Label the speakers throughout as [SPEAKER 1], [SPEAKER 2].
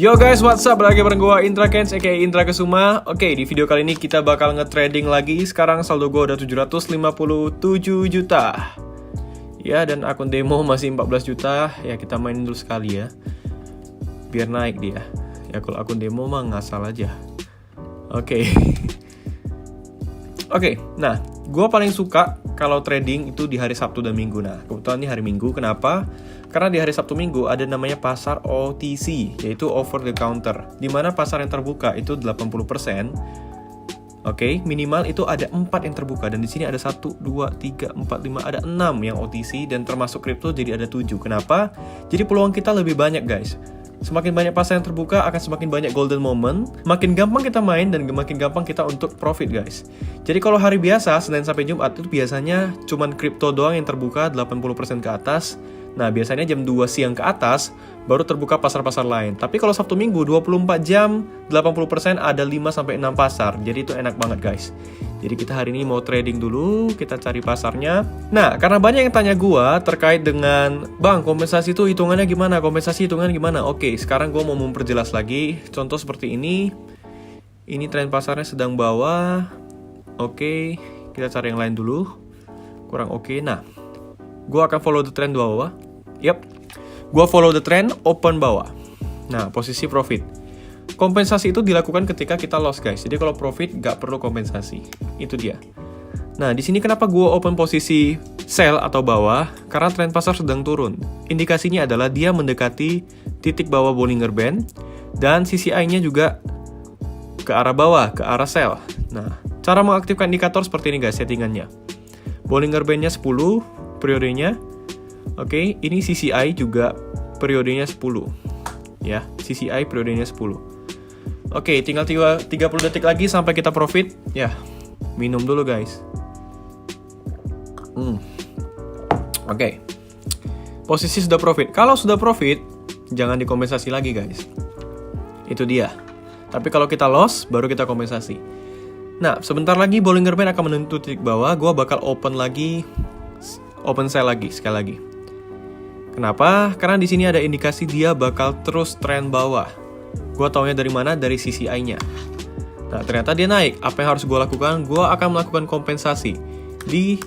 [SPEAKER 1] Yo guys, what's up? Lagi bareng gue Indra Kens, aka Indra Kesuma. Oke, di video kali ini kita bakal nge-trading lagi. Sekarang saldo gue udah 757 juta. Ya, dan akun demo masih 14 juta. Ya, kita mainin dulu sekali ya, biar naik dia. Ya, kalau akun demo mah ngasal aja. Oke. Oke, nah, gue paling suka kalau trading itu di hari Sabtu dan Minggu. Nah, kebetulan ini hari Minggu. Kenapa? Karena di hari Sabtu Minggu ada namanya pasar OTC, yaitu over the counter, di mana pasar yang terbuka itu 80%. Oke, minimal itu ada 4 yang terbuka, dan di sini ada 1, 2, 3, 4, 5, ada 6 yang OTC, dan termasuk kripto jadi ada 7. Kenapa? Jadi peluang kita lebih banyak guys. Semakin banyak pasar yang terbuka akan semakin banyak golden moment, makin gampang kita main dan makin gampang kita untuk profit guys. Jadi kalau hari biasa, Senin sampai Jumat itu biasanya cuman kripto doang yang terbuka 80% ke atas. Nah, biasanya jam 2 siang ke atas baru terbuka pasar-pasar lain. Tapi kalau Sabtu Minggu 24 jam 80% ada 5 sampai 6 pasar. Jadi itu enak banget guys. Jadi kita hari ini mau trading dulu, kita cari pasarnya. Nah, karena banyak yang tanya gua terkait dengan, "Bang, kompensasi itu hitungannya gimana? Kompensasi hitungannya gimana?" Oke, sekarang gua mau memperjelas lagi. Contoh seperti ini. Ini tren pasarnya sedang bawah. Oke, kita cari yang lain dulu. Kurang oke. Nah, gua akan follow the trend bawah. Yap, gua follow the trend open bawah. Nah, posisi profit. Kompensasi itu dilakukan ketika kita loss guys. Jadi kalau profit nggak perlu kompensasi. Itu dia. Nah, di sini kenapa gua open posisi sell atau bawah? Karena tren pasar sedang turun. Indikasinya adalah dia mendekati titik bawah Bollinger Band, dan CCI-nya juga ke arah bawah, ke arah sell. Nah, cara mengaktifkan indikator seperti ini guys settingannya. Bollinger Band-nya 10 periodenya. Oke, ini CCI juga periodenya 10. Ya, CCI periodenya 10. Oke, tinggal 30 detik lagi sampai kita profit. Ya, minum dulu guys. Oke. Posisi sudah profit. Kalau sudah profit, jangan dikompensasi lagi guys. Itu dia. Tapi kalau kita loss, baru kita kompensasi. Nah, sebentar lagi Bollinger Band akan menyentuh titik bawah. Gua bakal open sell lagi sekali lagi. Kenapa? Karena di sini ada indikasi dia bakal terus tren bawah. Gua taunya dari mana? Dari CCI-nya. Nah, ternyata dia naik. Apa yang harus gua lakukan? Gua akan melakukan kompensasi di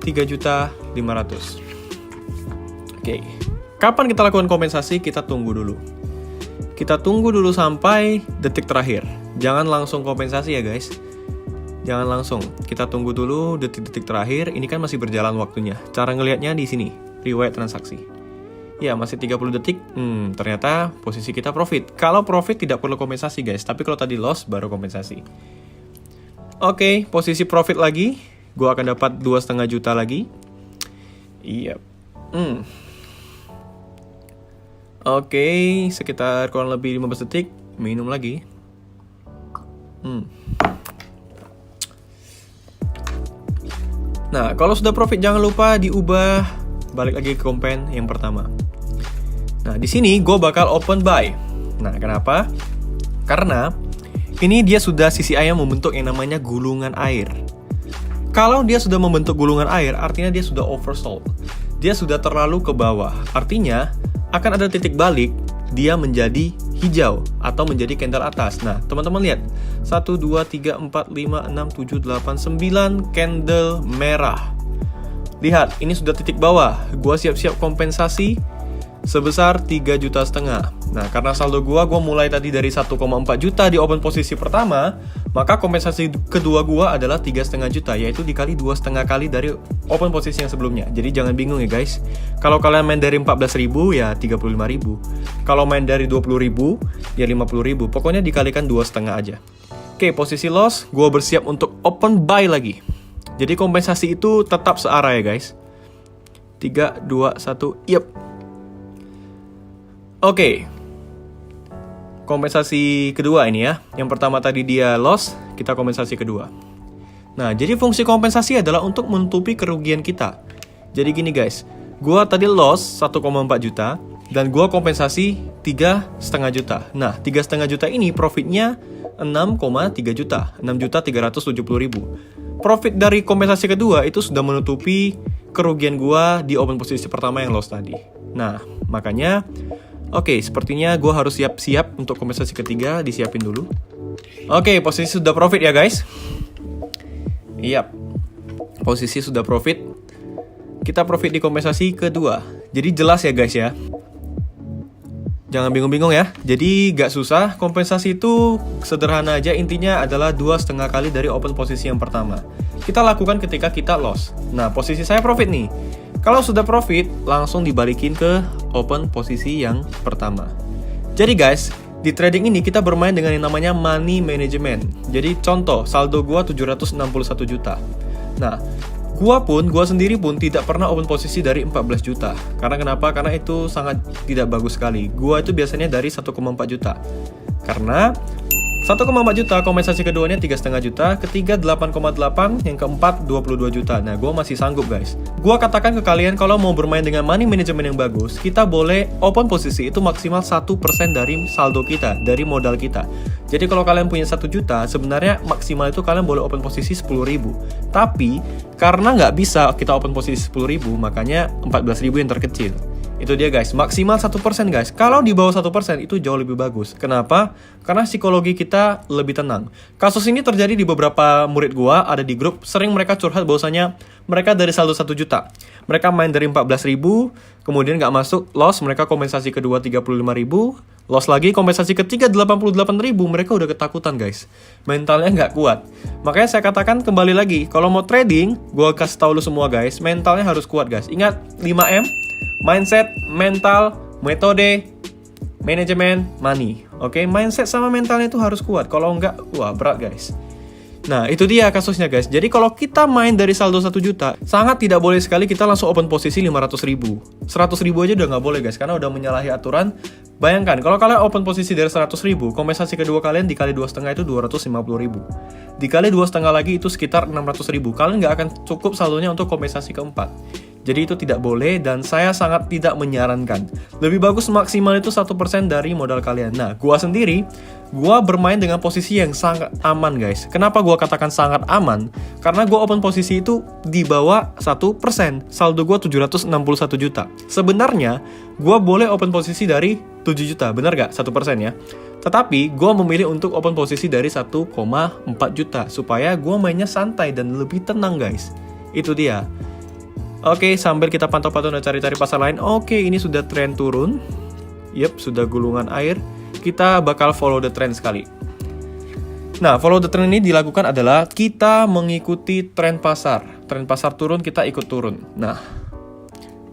[SPEAKER 1] 3.500.000. Oke. Kapan kita lakukan kompensasi? Kita tunggu dulu. Kita tunggu dulu sampai detik terakhir. Jangan langsung kompensasi ya guys. Jangan langsung. Kita tunggu dulu detik-detik terakhir. Ini kan masih berjalan waktunya. Cara ngelihatnya di sini, riwayat transaksi. Ya, masih 30 detik. Ternyata posisi kita profit. Kalau profit tidak perlu kompensasi guys. Tapi kalau tadi loss baru kompensasi. Oke, posisi profit lagi. Gua akan dapat 2,5 juta lagi. Iya. Oke, sekitar kurang lebih 15 detik. Minum lagi. Nah, kalau sudah profit jangan lupa diubah balik lagi ke kompen yang pertama. Nah, di sini gue bakal open buy. Nah, kenapa? Karena ini dia sudah CCI-nya membentuk yang namanya gulungan air. Kalau dia sudah membentuk gulungan air, artinya dia sudah oversold. Dia sudah terlalu ke bawah. Artinya akan ada titik balik, dia menjadi hijau atau menjadi candle atas. Nah, teman-teman lihat. 1, 2, 3, 4, 5, 6, 7, 8, 9 candle merah. Lihat, ini sudah titik bawah. Gua siap-siap kompensasi sebesar 3,5 juta. Nah, karena saldo gua mulai tadi dari 1,4 juta di open posisi pertama, maka kompensasi kedua gua adalah 3,5 juta, yaitu dikali 2,5 kali dari open posisi yang sebelumnya. Jadi jangan bingung ya guys. Kalau kalian main dari 14.000 ya 35.000. Kalau main dari 20.000 ya 50.000. Pokoknya dikalikan 2,5 aja. Oke, posisi loss, gua bersiap untuk open buy lagi. Jadi kompensasi itu tetap searah ya guys. 3, 2, 1, yep. Oke. Kompensasi kedua ini ya. Yang pertama tadi dia loss, kita kompensasi kedua. Nah, jadi fungsi kompensasi adalah untuk menutupi kerugian kita. Jadi gini guys, gua tadi loss 1,4 juta dan gua kompensasi 3,5 juta. Nah, 3,5 juta ini profitnya 6,3 juta, 6.370.000. Profit dari kompensasi kedua itu sudah menutupi kerugian gua di open posisi pertama yang loss tadi. Nah, makanya Oke, sepertinya gue harus siap-siap untuk kompensasi ketiga, disiapin dulu. Oke, posisi sudah profit ya guys. Iya, posisi sudah profit. Kita profit di kompensasi kedua. Jadi jelas ya guys ya. Jangan bingung-bingung ya. Jadi gak susah, kompensasi itu sederhana aja. Intinya adalah 2,5 kali dari open posisi yang pertama. Kita lakukan ketika kita loss. Nah, posisi saya profit nih. Kalau sudah profit, langsung dibalikin ke open posisi yang pertama. Jadi guys, di trading ini kita bermain dengan yang namanya money management. Jadi contoh, saldo gua 761 juta. Nah, gua sendiri pun tidak pernah open posisi dari 14 juta. Karena kenapa? Karena itu sangat tidak bagus sekali. Gua itu biasanya dari 1,4 juta. Karena 1,4 juta, kompensasi keduanya 3,5 juta, ketiga 8,8, yang keempat 22 juta. Nah, gue masih sanggup guys. Gue katakan ke kalian kalau mau bermain dengan money management yang bagus, kita boleh open posisi itu maksimal 1% dari saldo kita, dari modal kita. Jadi kalau kalian punya 1 juta, sebenarnya maksimal itu kalian boleh open posisi 10.000. Tapi, karena nggak bisa kita open posisi 10.000, makanya 14.000 yang terkecil. Itu dia guys, maksimal 1% guys. Kalau di bawah 1% itu jauh lebih bagus. Kenapa? Karena psikologi kita lebih tenang. Kasus ini terjadi di beberapa murid gua, ada di grup. Sering mereka curhat bahwasanya mereka dari saldo 1 juta. Mereka main dari 14.000, kemudian nggak masuk, loss, mereka kompensasi kedua 35.000, loss lagi, kompensasi ketiga 88.000, mereka udah ketakutan guys. Mentalnya nggak kuat. Makanya saya katakan kembali lagi, kalau mau trading, gua kasih tahu lu semua guys, mentalnya harus kuat guys. Ingat 5M, mindset, mental, metode, manajemen, money. Oke, mindset sama mentalnya itu harus kuat. Kalau enggak, wah berat guys. Nah, itu dia kasusnya guys. Jadi kalau kita main dari saldo 1 juta, sangat tidak boleh sekali kita langsung open posisi 500.000. 100.000 aja udah nggak boleh guys, karena udah menyalahi aturan. Bayangkan, kalau kalian open posisi dari 100.000, kompensasi kedua kalian dikali 2,5 itu 250.000. Dikali 2,5 lagi itu sekitar 600.000. Kalian nggak akan cukup saldonya untuk kompensasi keempat. Jadi itu tidak boleh dan saya sangat tidak menyarankan. Lebih bagus maksimal itu 1% dari modal kalian. Nah, gua sendiri, gua bermain dengan posisi yang sangat aman guys. Kenapa gua katakan sangat aman? Karena gua open posisi itu di bawah 1%. Saldo gua 761 juta. Sebenarnya, gua boleh open posisi dari 7 juta. Benar gak? 1% ya. Tetapi, gua memilih untuk open posisi dari 1,4 juta. Supaya gua mainnya santai dan lebih tenang guys. Itu dia. Oke, sambil kita pantau-pantau dan cari-cari pasar lain. Oke, ini sudah tren turun. Yep, sudah gulungan air. Kita bakal follow the trend sekali. Nah, follow the trend ini dilakukan adalah kita mengikuti tren pasar. Tren pasar turun, kita ikut turun. Nah,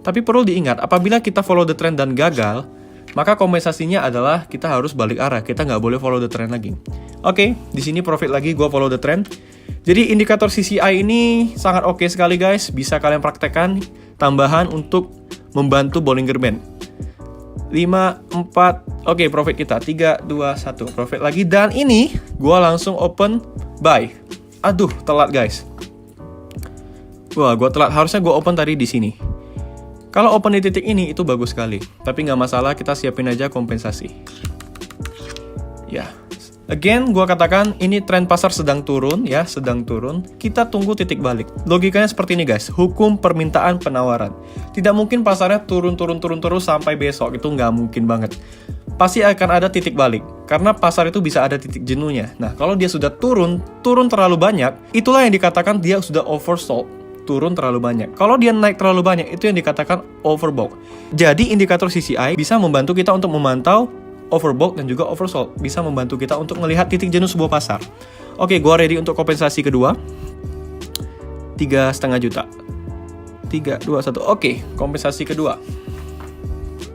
[SPEAKER 1] tapi perlu diingat, apabila kita follow the trend dan gagal, maka kompensasinya adalah kita harus balik arah. Kita nggak boleh follow the trend lagi. Oke, di sini profit lagi, gua follow the trend. Jadi indikator CCI ini sangat oke sekali guys, bisa kalian praktekkan tambahan untuk membantu Bollinger Band. 5, 4, oke profit kita, 3, 2, 1, profit lagi. Dan ini, gua langsung open buy. Aduh, telat guys. Wah, gua telat, harusnya gua open tadi di sini. Kalau open di titik ini, itu bagus sekali. Tapi nggak masalah, kita siapin aja kompensasi. Ya. Again, gua katakan ini tren pasar sedang turun ya, sedang turun. Kita tunggu titik balik. Logikanya seperti ini guys, hukum permintaan penawaran. Tidak mungkin pasarnya turun terus sampai besok, itu nggak mungkin banget. Pasti akan ada titik balik, karena pasar itu bisa ada titik jenuhnya. Nah, kalau dia sudah turun terlalu banyak, itulah yang dikatakan dia sudah oversold. Turun terlalu banyak. Kalau dia naik terlalu banyak, itu yang dikatakan overbought. Jadi indikator CCI bisa membantu kita untuk memantau overbought dan juga oversold, bisa membantu kita untuk melihat titik jenuh sebuah pasar. Oke, gua ready untuk kompensasi kedua. 3,5 juta. 3, 2, 1. Oke, kompensasi kedua.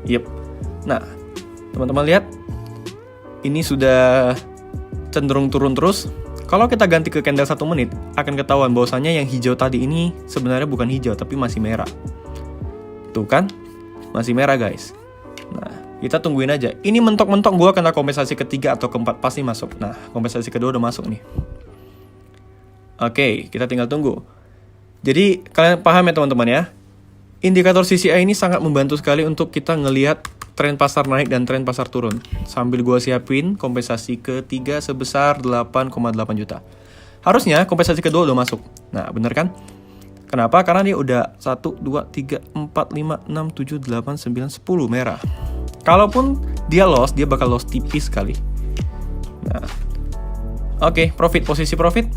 [SPEAKER 1] Yep. Nah, teman-teman lihat, ini sudah cenderung turun terus. Kalau kita ganti ke candle 1 menit, akan ketahuan bahwasannya yang hijau tadi ini sebenarnya bukan hijau, tapi masih merah. Tuh kan? Masih merah guys. Nah, kita tungguin aja. Ini mentok-mentok gue kena kompensasi ketiga atau keempat pasti masuk. Nah, kompensasi kedua udah masuk nih. Oke, kita tinggal tunggu. Jadi, kalian paham ya teman-teman ya? Indikator CCI ini sangat membantu sekali untuk kita ngelihat tren pasar naik dan tren pasar turun. Sambil gue siapin kompensasi ketiga sebesar 8,8 juta. Harusnya kompensasi kedua udah masuk. Nah, bener kan? Kenapa? Karena dia udah 1, 2, 3, 4, 5, 6, 7, 8, 9, 10 merah. Kalaupun dia loss, dia bakal loss tipis sekali. Nah, oke, profit, posisi profit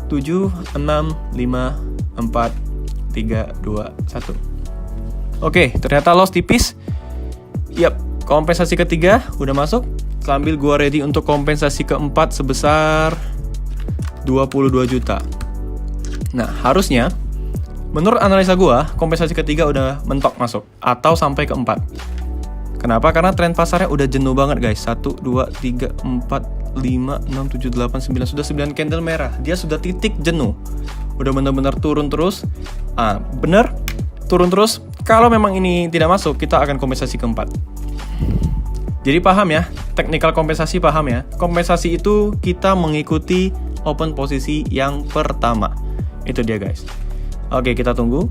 [SPEAKER 1] 7, 6, 5, 4, 3, 2, 1. Oke, ternyata loss tipis. Yap, kompensasi ketiga udah masuk. Sambil gua ready untuk kompensasi keempat sebesar 22 juta. Nah, harusnya menurut analisa gua, kompensasi ketiga udah mentok masuk atau sampai keempat. Kenapa? Karena tren pasarnya udah jenuh banget guys. 1, 2, 3, 4, 5, 6, 7, 8, 9. Sudah 9 candle merah. Dia sudah titik jenuh. Udah benar-benar turun terus. Bener, turun terus. Kalau memang ini tidak masuk, kita akan kompensasi keempat. Jadi paham ya, teknikal kompensasi paham ya. Kompensasi itu kita mengikuti open posisi yang pertama. Itu dia guys. Oke, kita tunggu.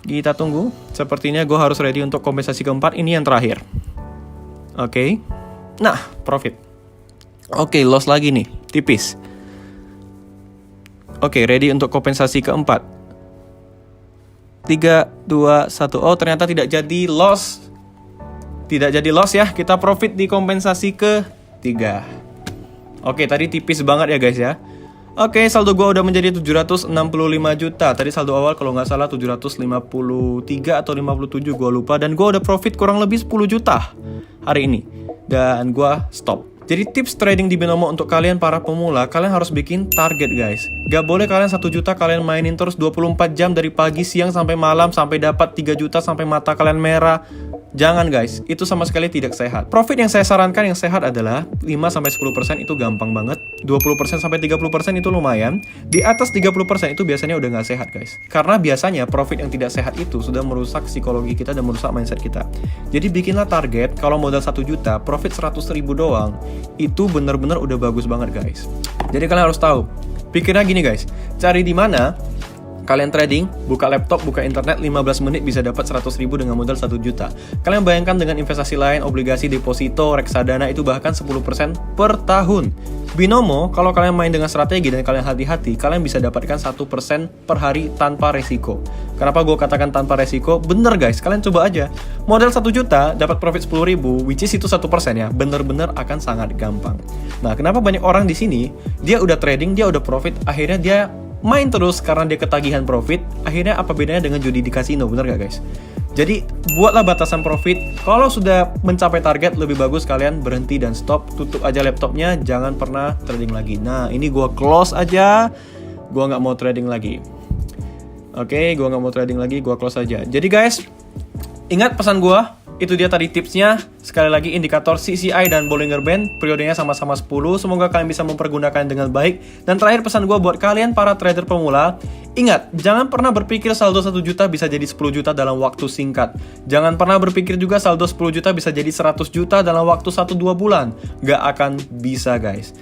[SPEAKER 1] Kita tunggu. Sepertinya gue harus ready untuk kompensasi keempat. Ini yang terakhir. Oke. Nah, profit. Oke, loss lagi nih. Tipis. Oke, ready untuk kompensasi keempat. 3, 2, 1. Oh, ternyata tidak jadi loss. Tidak jadi loss ya. Kita profit di kompensasi ketiga. Oke, tadi tipis banget ya guys ya. Oke, saldo gue udah menjadi 765 juta. Tadi saldo awal kalau nggak salah 753 atau 57, gue lupa. Dan gue udah profit kurang lebih 10 juta hari ini. Dan gue stop. Jadi tips trading di Binomo untuk kalian para pemula, kalian harus bikin target guys. Gak boleh kalian 1 juta kalian mainin terus 24 jam dari pagi, siang, sampai malam, sampai dapat 3 juta, sampai mata kalian merah. Jangan guys, itu sama sekali tidak sehat. Profit yang saya sarankan yang sehat adalah 5-10% itu gampang banget. 20-30% itu lumayan. Di atas 30% itu biasanya udah nggak sehat guys. Karena biasanya profit yang tidak sehat itu sudah merusak psikologi kita dan merusak mindset kita. Jadi bikinlah target, kalau modal 1 juta, profit 100 ribu doang. Itu bener-bener udah bagus banget guys. Jadi kalian harus tahu. Pikirnya gini guys, cari di mana kalian trading, buka laptop, buka internet, 15 menit bisa dapat 100 ribu dengan modal 1 juta. Kalian bayangkan dengan investasi lain, obligasi, deposito, reksadana itu bahkan 10% per tahun. Binomo, kalau kalian main dengan strategi dan kalian hati-hati, kalian bisa dapatkan 1% per hari tanpa resiko. Kenapa gue katakan tanpa resiko? Bener guys, kalian coba aja. Modal 1 juta, dapat profit 10 ribu, which is itu 1% ya. Bener-bener akan sangat gampang. Nah, kenapa banyak orang di sini, dia udah trading, dia udah profit, akhirnya dia main terus karena dia ketagihan profit. Akhirnya apa bedanya dengan judi di kasino, bener gak guys? Jadi buatlah batasan profit. Kalau sudah mencapai target, lebih bagus kalian berhenti dan stop. Tutup aja laptopnya, jangan pernah trading lagi. Nah, ini gua close aja. Gua nggak mau trading lagi. Oke, gua nggak mau trading lagi, gua close aja. Jadi guys, ingat pesan gua. Itu dia tadi tipsnya. Sekali lagi indikator CCI dan Bollinger Band, periodenya sama-sama 10. Semoga kalian bisa mempergunakan dengan baik. Dan terakhir pesan gue buat kalian para trader pemula, ingat, jangan pernah berpikir saldo 1 juta bisa jadi 10 juta dalam waktu singkat. Jangan pernah berpikir juga saldo 10 juta bisa jadi 100 juta dalam waktu 1-2 bulan. Gak akan bisa guys.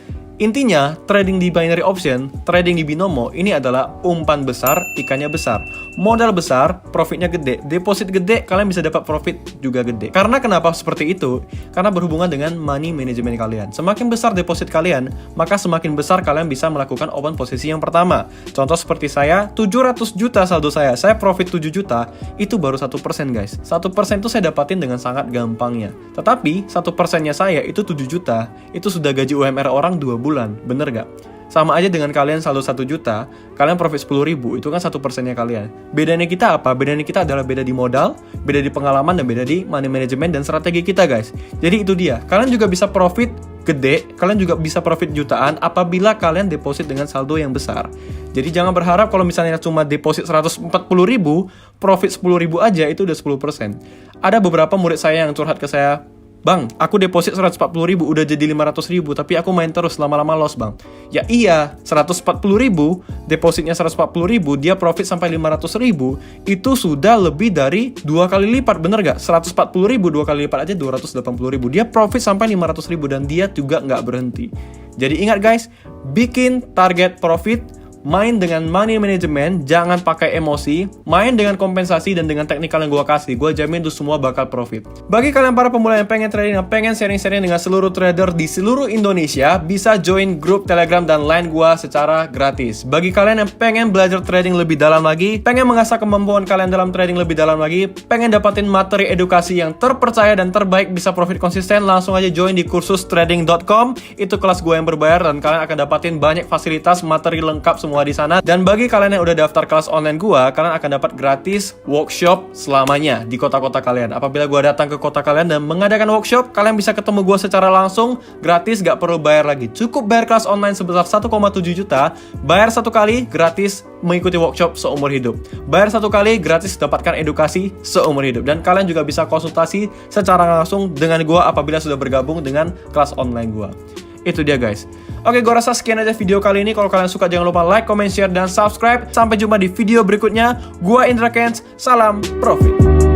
[SPEAKER 1] Intinya, trading di binary option, trading di Binomo, ini adalah umpan besar, ikannya besar. Modal besar, profitnya gede. Deposit gede, kalian bisa dapat profit juga gede. Karena kenapa seperti itu? Karena berhubungan dengan money management kalian. Semakin besar deposit kalian, maka semakin besar kalian bisa melakukan open posisi yang pertama. Contoh seperti saya, 700 juta saldo saya profit 7 juta, itu baru 1% guys. 1% itu saya dapatin dengan sangat gampangnya. Tetapi, 1%-nya saya itu 7 juta, itu sudah gaji UMR orang 2 bulan, bener gak? Sama aja dengan kalian saldo 1 juta, kalian profit 10 ribu, itu kan 1%-nya kalian. Bedanya kita apa? Bedanya kita adalah beda di modal, beda di pengalaman, dan beda di money management dan strategi kita guys. Jadi itu dia, kalian juga bisa profit gede, kalian juga bisa profit jutaan apabila kalian deposit dengan saldo yang besar. Jadi jangan berharap kalau misalnya cuma deposit 140 ribu, profit 10 ribu aja itu udah 10%. Ada beberapa murid saya yang curhat ke saya, Bang, aku deposit 140 ribu, udah jadi 500 ribu, tapi aku main terus, lama-lama loss bang. Ya iya, 140 ribu, depositnya 140 ribu, dia profit sampai 500 ribu, itu sudah lebih dari 2 kali lipat, bener gak? 140 ribu, 2 kali lipat aja 280 ribu, dia profit sampai 500 ribu, dan dia juga nggak berhenti. Jadi ingat guys, bikin target profit, main dengan money management, jangan pakai emosi, main dengan kompensasi dan dengan teknikal yang gue kasih. Gue jamin itu semua bakal profit. Bagi kalian para pemula yang pengen trading dan pengen sharing-sharing dengan seluruh trader di seluruh Indonesia, bisa join grup Telegram dan Line gue secara gratis. Bagi kalian yang pengen belajar trading lebih dalam lagi, pengen mengasah kemampuan kalian dalam trading lebih dalam lagi, pengen dapatin materi edukasi yang terpercaya dan terbaik bisa profit konsisten, langsung aja join di kursus trading.com. Itu kelas gue yang berbayar dan kalian akan dapatin banyak fasilitas, materi lengkap semua di sana. Dan bagi kalian yang udah daftar kelas online gue, kalian akan dapat gratis workshop selamanya di kota-kota kalian. Apabila gue datang ke kota kalian dan mengadakan workshop, kalian bisa ketemu gue secara langsung, gratis, gak perlu bayar lagi. Cukup bayar kelas online sebesar 1,7 juta, bayar satu kali, gratis mengikuti workshop seumur hidup. Bayar satu kali, gratis dapatkan edukasi seumur hidup. Dan kalian juga bisa konsultasi secara langsung dengan gue apabila sudah bergabung dengan kelas online gue. Itu dia guys. Oke, gue rasa sekian aja video kali ini. Kalau kalian suka jangan lupa like, comment, share, dan subscribe. Sampai jumpa di video berikutnya. Gue Indra Kents, salam profit.